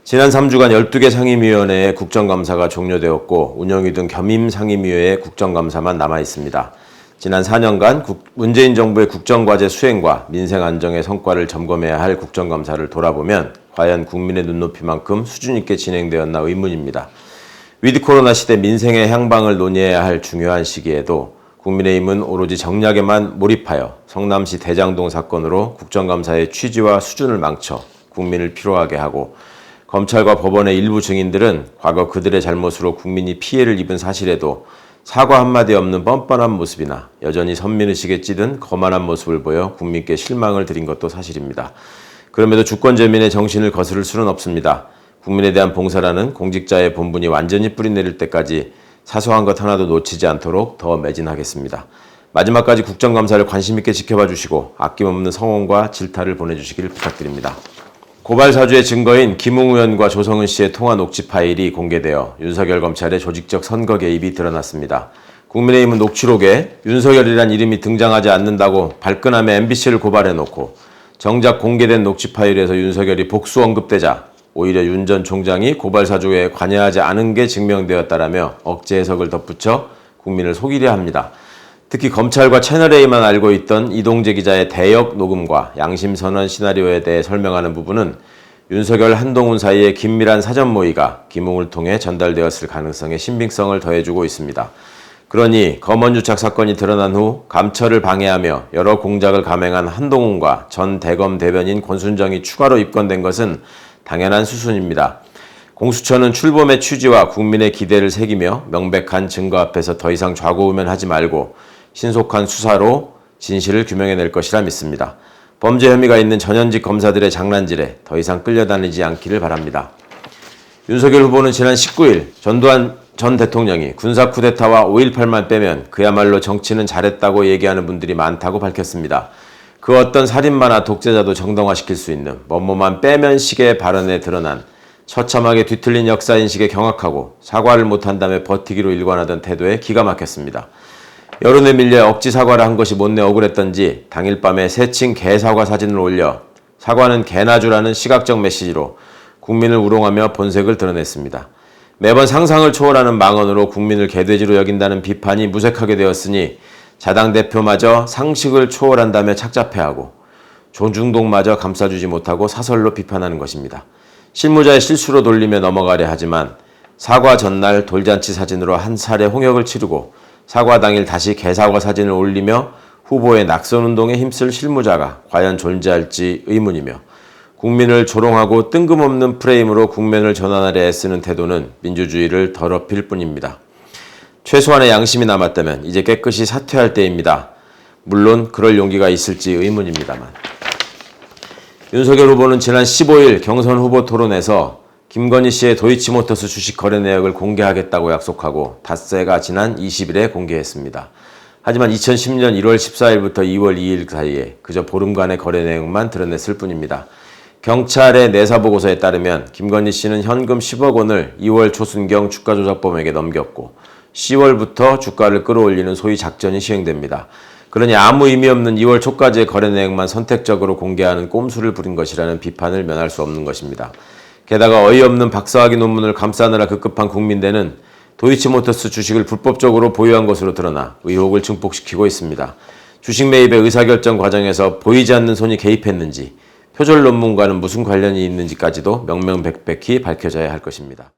지난 3주간 12개 상임위원회의 국정감사가 종료되었고 운영위 등 겸임 상임위회의 국정감사만 남아 있습니다. 지난 4년간 문재인 정부의 국정과제 수행과 민생 안정의 성과를 점검해야 할 국정감사를 돌아보면 과연 국민의 눈높이만큼 수준 있게 진행되었나 의문입니다. 위드 코로나 시대 민생의 향방을 논의해야 할 중요한 시기에도 국민의힘은 오로지 정략에만 몰입하여 성남시 대장동 사건으로 국정감사의 취지와 수준을 망쳐 국민을 피로하게 하고 검찰과 법원의 일부 증인들은 과거 그들의 잘못으로 국민이 피해를 입은 사실에도 사과 한마디 없는 뻔뻔한 모습이나 여전히 선민의식에 찌든 거만한 모습을 보여 국민께 실망을 드린 것도 사실입니다. 그럼에도 주권재민의 정신을 거스를 수는 없습니다. 국민에 대한 봉사라는 공직자의 본분이 완전히 뿌리내릴 때까지 사소한 것 하나도 놓치지 않도록 더 매진하겠습니다. 마지막까지 국정감사를 관심있게 지켜봐 주시고 아낌없는 성원과 질타를 보내주시기를 부탁드립니다. 고발사주의 증거인 김웅 의원과 조성은 씨의 통화 녹취 파일이 공개되어 윤석열 검찰의 조직적 선거 개입이 드러났습니다. 국민의힘은 녹취록에 윤석열이란 이름이 등장하지 않는다고 발끈함에 MBC를 고발해놓고 정작 공개된 녹취 파일에서 윤석열이 복수 언급되자 오히려 윤 전 총장이 고발사주에 관여하지 않은 게 증명되었다라며 억제 해석을 덧붙여 국민을 속이려 합니다. 특히 검찰과 채널A만 알고 있던 이동재 기자의 대역 녹음과 양심선언 시나리오에 대해 설명하는 부분은 윤석열, 한동훈 사이의 긴밀한 사전 모의가 김웅을 통해 전달되었을 가능성에 신빙성을 더해주고 있습니다. 그러니 검언유착 사건이 드러난 후 감찰을 방해하며 여러 공작을 감행한 한동훈과 전 대검 대변인 권순정이 추가로 입건된 것은 당연한 수순입니다. 공수처는 출범의 취지와 국민의 기대를 새기며 명백한 증거 앞에서 더 이상 좌고우면하지 말고 신속한 수사로 진실을 규명해낼 것이라 믿습니다. 범죄 혐의가 있는 전현직 검사들의 장난질에 더 이상 끌려다니지 않기를 바랍니다. 윤석열 후보는 지난 19일 전두환 전 대통령이 군사 쿠데타와 5.18만 빼면 그야말로 정치는 잘했다고 얘기하는 분들이 많다고 밝혔습니다. 그 어떤 살인마나 독재자도 정당화시킬 수 있는 뭐뭐만 빼면 식의 발언에 드러난 처참하게 뒤틀린 역사인식에 경악하고 사과를 못한 다음에 버티기로 일관하던 태도에 기가 막혔습니다. 여론에 밀려 억지 사과를 한 것이 못내 억울했던지 당일 밤에 새칭 개사과 사진을 올려 사과는 개나 주라는 시각적 메시지로 국민을 우롱하며 본색을 드러냈습니다. 매번 상상을 초월하는 망언으로 국민을 개돼지로 여긴다는 비판이 무색하게 되었으니 자당 대표마저 상식을 초월한다며 착잡해하고 조중동마저 감싸주지 못하고 사설로 비판하는 것입니다. 실무자의 실수로 돌리며 넘어가려 하지만 사과 전날 돌잔치 사진으로 한 차례 홍역을 치르고 사과 당일 다시 개사과 사진을 올리며 후보의 낙선운동에 힘쓸 실무자가 과연 존재할지 의문이며 국민을 조롱하고 뜬금없는 프레임으로 국면을 전환하려 애쓰는 태도는 민주주의를 더럽힐 뿐입니다. 최소한의 양심이 남았다면 이제 깨끗이 사퇴할 때입니다. 물론 그럴 용기가 있을지 의문입니다만. 윤석열 후보는 지난 15일 경선 후보 토론에서 김건희 씨의 도이치모터스 주식 거래 내역을 공개하겠다고 약속하고 닷새가 지난 20일에 공개했습니다. 하지만 2010년 1월 14일부터 2월 2일 사이에 그저 보름간의 거래 내용만 드러냈을 뿐입니다. 경찰의 내사보고서에 따르면 김건희 씨는 현금 10억 원을 2월 초순경 주가조작범에게 넘겼고 10월부터 주가를 끌어올리는 소위 작전이 시행됩니다. 그러니 아무 의미 없는 2월 초까지의 거래 내역만 선택적으로 공개하는 꼼수를 부린 것이라는 비판을 면할 수 없는 것입니다. 게다가 어이없는 박사학위 논문을 감싸느라 급급한 국민대는 도이치모터스 주식을 불법적으로 보유한 것으로 드러나 의혹을 증폭시키고 있습니다. 주식 매입의 의사결정 과정에서 보이지 않는 손이 개입했는지 표절 논문과는 무슨 관련이 있는지까지도 명명백백히 밝혀져야 할 것입니다.